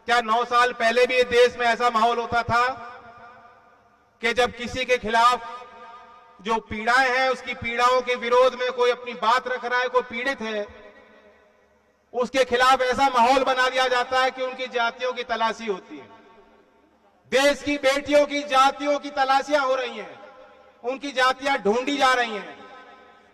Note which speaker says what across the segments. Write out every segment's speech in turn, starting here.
Speaker 1: क्या 9 साल पहले भी देश में ऐसा माहौल होता था कि जब किसी के खिलाफ जो पीड़ाएं हैं, उसकी पीड़ाओं के विरोध में कोई अपनी बात रख रहा है, कोई पीड़ित है, उसके खिलाफ ऐसा माहौल बना दिया जाता है कि उनकी जातियों की तलाशी होती है। देश की बेटियों की जातियों की तलाशियां हो रही हैं, उनकी जातियां ढूंढी जा रही हैं।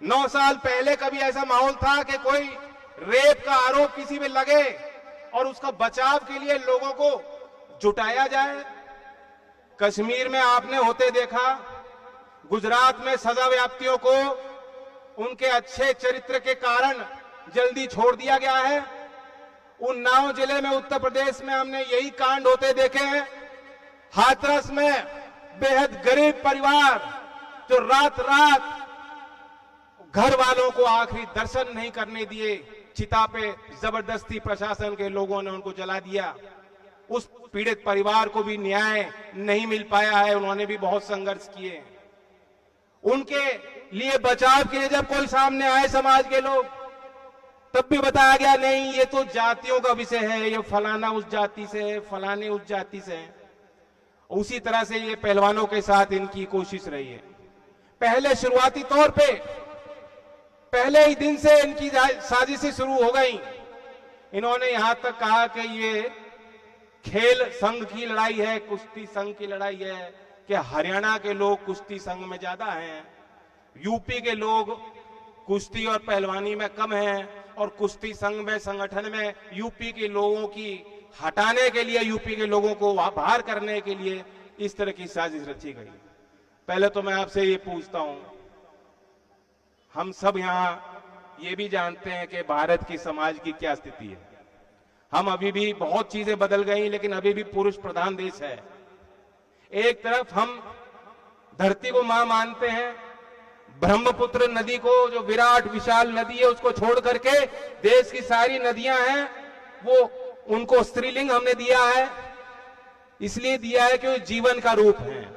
Speaker 1: 9 साल पहले कभी ऐसा माहौल था कि कोई रेप का आरोप किसी पे लगे और उसका बचाव के लिए लोगों को जुटाया जाए? कश्मीर में आपने होते देखा, गुजरात में सजा व्याप्तियों को उनके अच्छे चरित्र के कारण जल्दी छोड़ दिया गया है। उन्नाव जिले में उत्तर प्रदेश में हमने यही कांड होते देखे हैं। हाथरस में बेहद गरीब परिवार जो रात रात घर वालों को आखिरी दर्शन नहीं करने दिए, चिता पे जबरदस्ती प्रशासन के लोगों ने उनको जला दिया। उस पीड़ित परिवार को भी न्याय नहीं मिल पाया है, उन्होंने भी बहुत संघर्ष किए। उनके लिए बचाव के लिए जब कोई सामने आए समाज के लोग, तब भी बताया गया नहीं, ये तो जातियों का विषय है, ये फलाना उस जाति से है, फलाने उस जाति से है। उसी तरह से ये पहलवानों के साथ इनकी कोशिश रही है। पहले शुरुआती तौर पे पहले ही दिन से इनकी साजिशें शुरू हो गई। इन्होंने यहां तक कहा कि ये खेल संघ की लड़ाई है, कुश्ती संघ की लड़ाई है, कि हरियाणा के लोग कुश्ती संघ में ज्यादा हैं, यूपी के लोग कुश्ती और पहलवानी में कम हैं, और कुश्ती संघ में संगठन में यूपी के लोगों की हटाने के लिए, यूपी के लोगों को बाहर करने के लिए इस तरह की साजिश रची गई। पहले तो मैं आपसे ये पूछता हूं, हम सब यहां ये भी जानते हैं कि भारत की समाज की क्या स्थिति है। हम अभी भी बहुत चीजें बदल गई, लेकिन अभी भी पुरुष प्रधान देश है। एक तरफ हम धरती को मां मानते हैं, ब्रह्मपुत्र नदी को, जो विराट विशाल नदी है, उसको छोड़ करके देश की सारी नदियां हैं, वो उनको स्त्रीलिंग हमने दिया है। इसलिए दिया है कि वो जीवन का रूप है।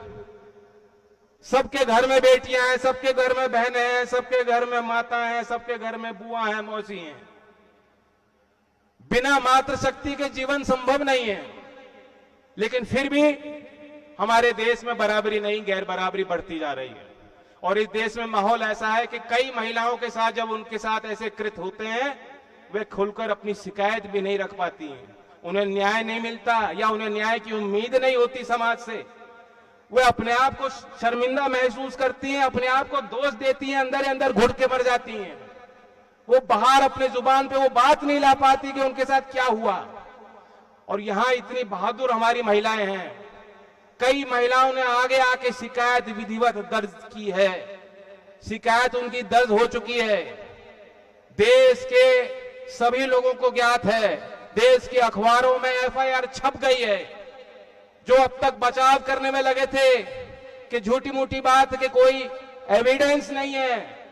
Speaker 1: सबके घर में बेटियां हैं, सबके घर में बहनें हैं, सबके घर में माता हैं, सबके घर में बुआ हैं, मौसी हैं। बिना मातृशक्ति के जीवन संभव नहीं है। लेकिन फिर भी हमारे देश में बराबरी नहीं, गैर बराबरी बढ़ती जा रही है। और इस देश में माहौल ऐसा है कि कई महिलाओं के साथ जब उनके साथ ऐसे कृत्य होते हैं, वे खुलकर अपनी शिकायत भी नहीं रख पाती हैं। उन्हें न्याय नहीं मिलता, या उन्हें न्याय की उम्मीद नहीं होती समाज से। वे अपने आप को शर्मिंदा महसूस करती हैं, अपने आप को दोष देती हैं, अंदर अंदर घुट के मर जाती हैं। वो बाहर अपने जुबान पे वो बात नहीं ला पाती कि उनके साथ क्या हुआ। और यहां इतनी बहादुर हमारी महिलाएं हैं, कई महिलाओं ने आगे आके शिकायत विधिवत दर्ज की है, शिकायत उनकी दर्ज हो चुकी है। देश के सभी लोगों को ज्ञात है, देश के अखबारों में एफआईआर छप गई है। जो अब तक बचाव करने में लगे थे कि झूठी मूठी बात के कोई एविडेंस नहीं है,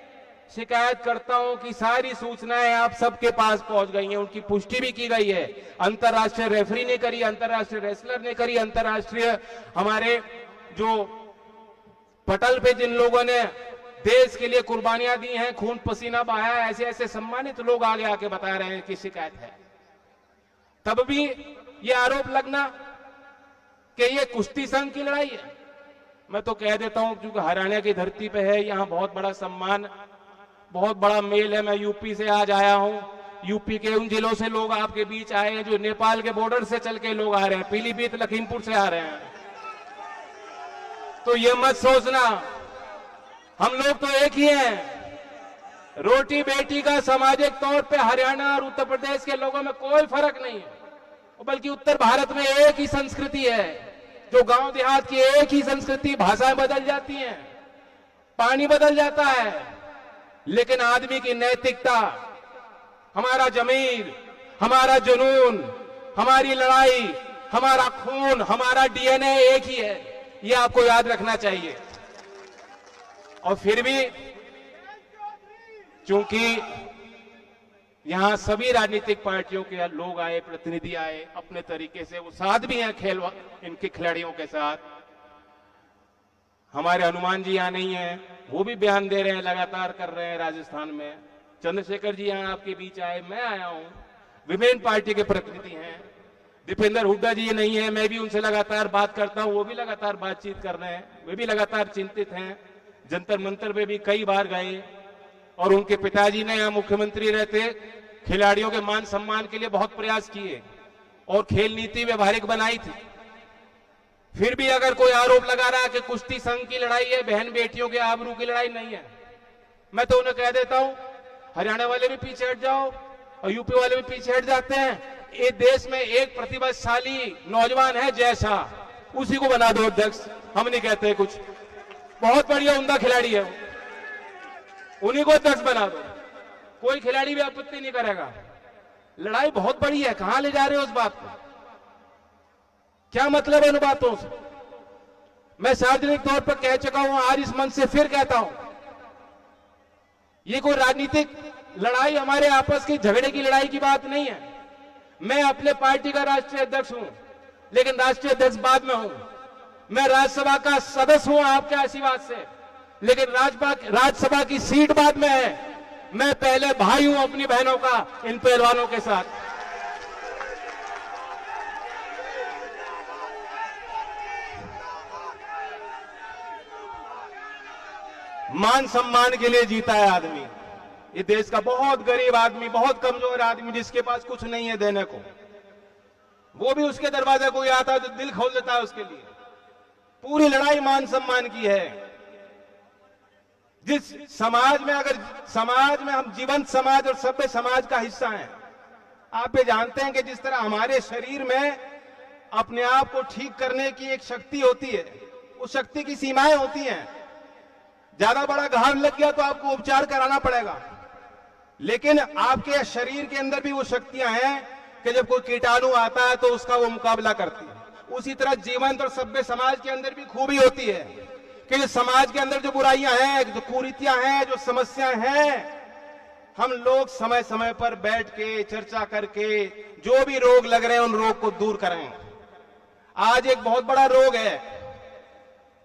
Speaker 1: शिकायतकर्ताओं की सारी सूचनाएं आप सबके पास पहुंच गई हैं, उनकी पुष्टि भी की गई है। अंतर्राष्ट्रीय रेफरी ने करी, अंतर्राष्ट्रीय रेसलर ने करी, अंतर्राष्ट्रीय हमारे जो पटल पे जिन लोगों ने देश के लिए कुर्बानियां दी हैं, खून पसीना बहाया, ऐसे ऐसे सम्मानित लोग आगे आके बता रहे हैं कि शिकायत है। तब भी ये आरोप लगना कि ये कुश्ती संघ की लड़ाई है। मैं तो कह देता हूं, क्योंकि हरियाणा की धरती पे है, यहां बहुत बड़ा सम्मान, बहुत बड़ा मेल है। मैं यूपी से आज आया हूं, यूपी के उन जिलों से लोग आपके बीच आए हैं जो नेपाल के बॉर्डर से चल के लोग आ रहे हैं, पीलीभीत लखीमपुर से आ रहे हैं। तो ये मत सोचना हम लोग तो एक ही हैं। रोटी बेटी का सामाजिक तौर पे हरियाणा और उत्तर प्रदेश के लोगों में कोई फर्क नहीं है, बल्कि उत्तर भारत में एक ही संस्कृति है। जो गांव देहात की एक ही संस्कृति, भाषाएं बदल जाती हैं, पानी बदल जाता है, लेकिन आदमी की नैतिकता, हमारा जमीर, हमारा जुनून, हमारी लड़ाई, हमारा खून, हमारा डीएनए एक ही है। ये आपको याद रखना चाहिए। और फिर भी चूंकि यहां सभी राजनीतिक पार्टियों के लोग आए, प्रतिनिधि आए, अपने तरीके से वो साथ भी हैं खेल इनके खिलाड़ियों के साथ। हमारे हनुमान जी यहां नहीं है, वो भी बयान दे रहे हैं, लगातार कर रहे हैं राजस्थान में। चंद्रशेखर जी यहां आपके बीच आए, मैं आया हूं, विभिन्न पार्टी के प्रतिनिधि हैं,
Speaker 2: दीपेंद्र हुड्डा जी नहीं है, मैं भी उनसे लगातार बात करता हूं, वो भी लगातार बातचीत कर रहे हैं, वे भी लगातार चिंतित हैं। जंतर मंतर पे भी कई बार गए और उनके पिताजी ने यहाँ मुख्यमंत्री रहते खिलाड़ियों के मान सम्मान के लिए बहुत प्रयास किए और खेल नीति व्यवहारिक बनाई थी। फिर भी अगर कोई आरोप लगा रहा है कि कुश्ती संघ की लड़ाई है, बहन बेटियों के आबरू की लड़ाई नहीं है, मैं तो उन्हें कह देता हूं हरियाणा वाले भी पीछे हट जाओ और यूपी वाले भी पीछे हट जाते हैं। ये देश में एक प्रतिभाशाली नौजवान है जय शाह, उसी को बना दो अध्यक्ष, हम नहीं कहते कुछ, बहुत बढ़िया उम्दा खिलाड़ी है, उन्हीं को अध्यक्ष बना दो, कोई खिलाड़ी भी आपत्ति नहीं करेगा। लड़ाई बहुत बड़ी है, कहां ले जा रहे हो उस बात को, क्या मतलब है उन बातों से? मैं सार्वजनिक तौर पर कह चुका हूं, आज इस मंच से फिर कहता हूं, ये कोई राजनीतिक लड़ाई हमारे आपस की झगड़े की लड़ाई की बात नहीं है। मैं अपने पार्टी का राष्ट्रीय अध्यक्ष हूं, लेकिन राष्ट्रीय अध्यक्ष बाद में हूं। मैं राज्यसभा का सदस्य हूं आपके आशीर्वाद से, लेकिन राज्यसभा की सीट बाद में है। मैं पहले भाई हूं अपनी बहनों का इन पहलवानों के साथ। मान सम्मान के लिए जीता है आदमी, ये देश का बहुत गरीब आदमी, बहुत कमजोर आदमी, जिसके पास कुछ नहीं है देने को, वो भी उसके दरवाजे कोई आता है तो दिल खोल देता है उसके लिए। पूरी लड़ाई मान सम्मान की है। जिस समाज में, अगर समाज में हम जीवंत समाज और सभ्य समाज का हिस्सा हैं, आप ये जानते हैं कि जिस तरह हमारे शरीर में अपने आप को ठीक करने की एक शक्ति होती है, उस शक्ति की सीमाएं होती हैं। ज्यादा बड़ा घाव लग गया तो आपको उपचार कराना पड़ेगा, लेकिन आपके शरीर के अंदर भी वो शक्तियां हैं कि जब कोई कीटाणु आता है तो उसका वो मुकाबला करती है। उसी तरह जीवंत और सभ्य समाज के अंदर भी खूबी होती है कि जो समाज के अंदर जो बुराइयां हैं, जो कुरीतियां हैं, जो समस्याएं हैं, हम लोग समय समय पर बैठ के चर्चा करके जो भी रोग लग रहे हैं उन रोग को दूर करें। आज एक बहुत बड़ा रोग है,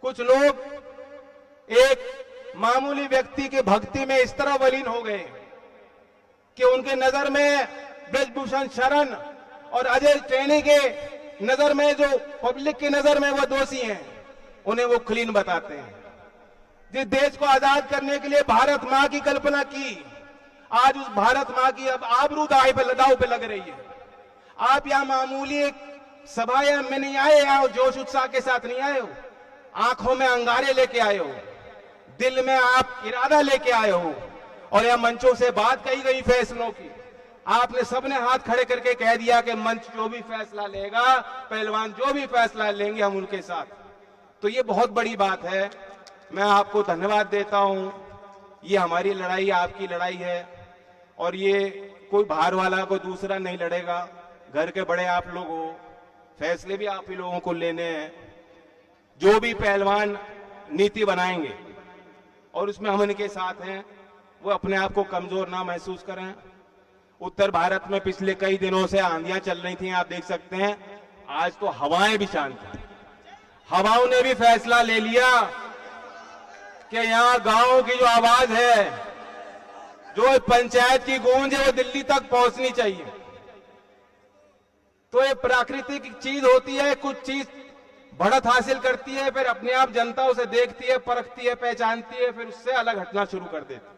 Speaker 2: कुछ लोग एक मामूली व्यक्ति के भक्ति में इस तरह वलीन हो गए कि उनके नजर में ब्रजभूषण शरण और अजय चैनी के नजर में, जो पब्लिक की नजर में वो दोषी हैं, उन्हें वो क्लीन बताते हैं। जिस देश को आजाद करने के लिए भारत मां की कल्पना की, आज उस भारत मां की अब आबरू दांव पे लग रही है। आप यहां मामूली एक सभा में नहीं आए, यहां जोश उत्साह के साथ नहीं आए हो, आंखों में अंगारे लेके आए हो, दिल में आप इरादा लेके आए हो, और यह मंचों से बात कही गई फैसलों की, आपने सबने हाथ खड़े करके कह दिया कि मंच जो भी फैसला लेगा, पहलवान जो भी फैसला लेंगे हम उनके साथ। तो ये बहुत बड़ी बात है। मैं आपको धन्यवाद देता हूं। ये हमारी लड़ाई आपकी लड़ाई है, और ये कोई बाहर वाला कोई दूसरा नहीं लड़ेगा। घर के बड़े आप लोग हो, फैसले भी आप ही लोगों को लेने हैं। जो भी पहलवान नीति बनाएंगे और उसमें हम इनके साथ हैं, वो अपने आप को कमजोर ना महसूस करें। उत्तर भारत में पिछले कई दिनों से आंधियां चल रही थी, आप देख सकते हैं, आज तो हवाएं भी शांत हैं। हवाओं ने भी फैसला ले लिया कि यहां गांव की जो आवाज है, जो पंचायत की गूंज है, वो दिल्ली तक पहुंचनी चाहिए। तो ये प्राकृतिक चीज होती है, कुछ चीज बढ़त हासिल करती है, फिर अपने आप जनता उसे देखती है, परखती है, पहचानती है, फिर उससे अलग हटना शुरू कर देती है।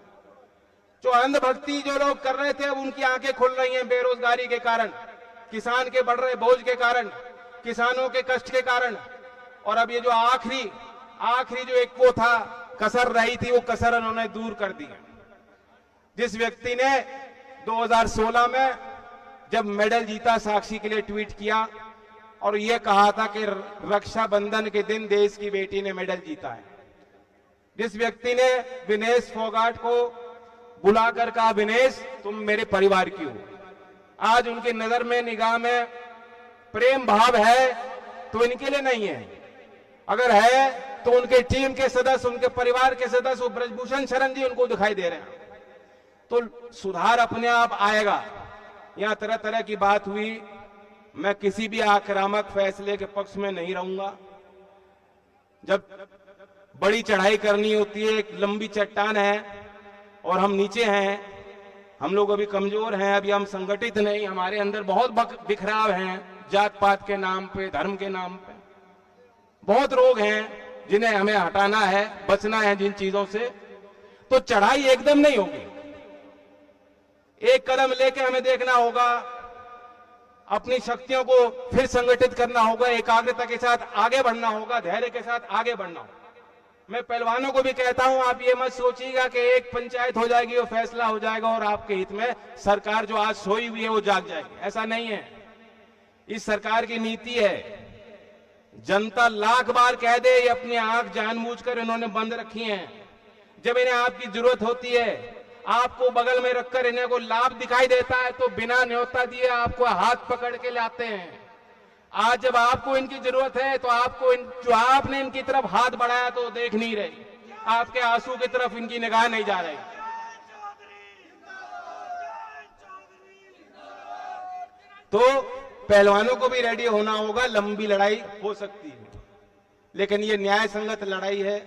Speaker 2: जो अंधभक्ति जो लोग कर रहे थे, अब उनकी आंखें खुल रही हैं बेरोजगारी के कारण, किसान के बढ़ रहे बोझ के कारण, किसानों के कष्ट के कारण। और अब ये जो आखिरी जो एक वो था, कसर रही थी, वो कसर उन्होंने दूर कर दी है। जिस व्यक्ति ने 2016 में जब मेडल जीता, साक्षी के लिए ट्वीट किया और ये कहा था कि रक्षाबंधन के दिन देश की बेटी ने मेडल जीता है। जिस व्यक्ति ने विनेश फोगाट को बुलाकर कहा, विनेश तुम मेरे परिवार की हो, आज उनकी नजर में, निगाह में प्रेम भाव है तो इनके लिए नहीं है, अगर है तो उनके टीम के सदस्य, उनके परिवार के सदस्य, ब्रजभूषण शरण जी उनको दिखाई दे रहे हैं। तो सुधार अपने आप आएगा। यहां तरह तरह की बात हुई, मैं किसी भी आक्रामक फैसले के पक्ष में नहीं रहूंगा। जब बड़ी चढ़ाई करनी होती है, एक लंबी चट्टान है और हम नीचे हैं, हम लोग अभी कमजोर हैं, अभी हम संगठित नहीं, हमारे अंदर बहुत बिखराव हैं, जात पात के नाम पे, धर्म के नाम पे। बहुत रोग हैं जिन्हें हमें हटाना है, बचना है जिन चीजों से। तो चढ़ाई एकदम नहीं होगी, एक कदम लेके हमें देखना होगा, अपनी शक्तियों को फिर संगठित करना होगा, एकाग्रता के साथ आगे बढ़ना होगा, धैर्य के साथ आगे बढ़ना होगा। मैं पहलवानों को भी कहता हूं, आप ये मत सोचिएगा कि एक पंचायत हो जाएगी, वो फैसला हो जाएगा और आपके हित में सरकार जो आज सोई हुई है वो जाग जाएगी। ऐसा नहीं है। इस सरकार की नीति है, जनता लाख बार कह दे, ये अपनी आंख जानबूझकर इन्होंने बंद रखी है। जब इन्हें आपकी जरूरत होती है, आपको बगल में रखकर इन्हें को लाभ दिखाई देता है, तो बिना न्योता दिए आपको हाथ पकड़ के लाते हैं। आज जब आपको इनकी जरूरत है तो आपको जो आपने इनकी तरफ हाथ बढ़ाया तो देख नहीं रही, आपके आंसू की तरफ इनकी निगाह नहीं जा रही। तो पहलवानों को भी रेडी होना होगा, लंबी लड़ाई हो सकती है, लेकिन ये न्याय संगत लड़ाई है।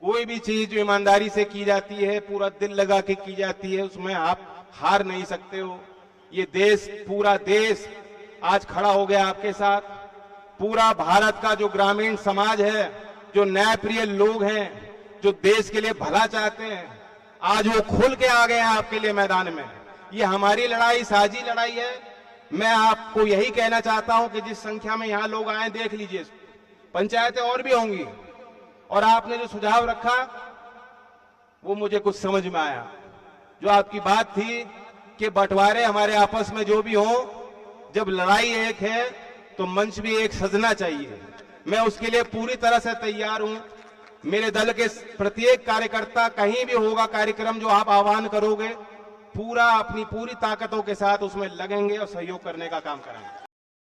Speaker 2: कोई भी चीज जो ईमानदारी से की जाती है, पूरा दिल लगा के की जाती है, उसमें आप हार नहीं सकते हो। ये देश, पूरा देश आज खड़ा हो गया आपके साथ। पूरा भारत का जो ग्रामीण समाज है, जो न्याय प्रिय लोग हैं, जो देश के लिए भला चाहते हैं, आज वो खुल के आ गए हैं आपके लिए मैदान में। ये हमारी लड़ाई, साझी लड़ाई है। मैं आपको यही कहना चाहता हूं कि जिस संख्या में यहां लोग आए, देख लीजिए, पंचायतें और भी होंगी, और आपने जो सुझाव रखा वो मुझे कुछ समझ में आया। जो आपकी बात थी कि बंटवारे हमारे आपस में जो भी हो, जब लड़ाई एक है तो मंच भी एक सजना चाहिए। मैं उसके लिए पूरी तरह से तैयार हूं। मेरे दल के प्रत्येक कार्यकर्ता, कहीं भी होगा कार्यक्रम जो आप आह्वान करोगे, पूरा अपनी पूरी ताकतों के साथ उसमें लगेंगे और सहयोग करने का काम करेंगे।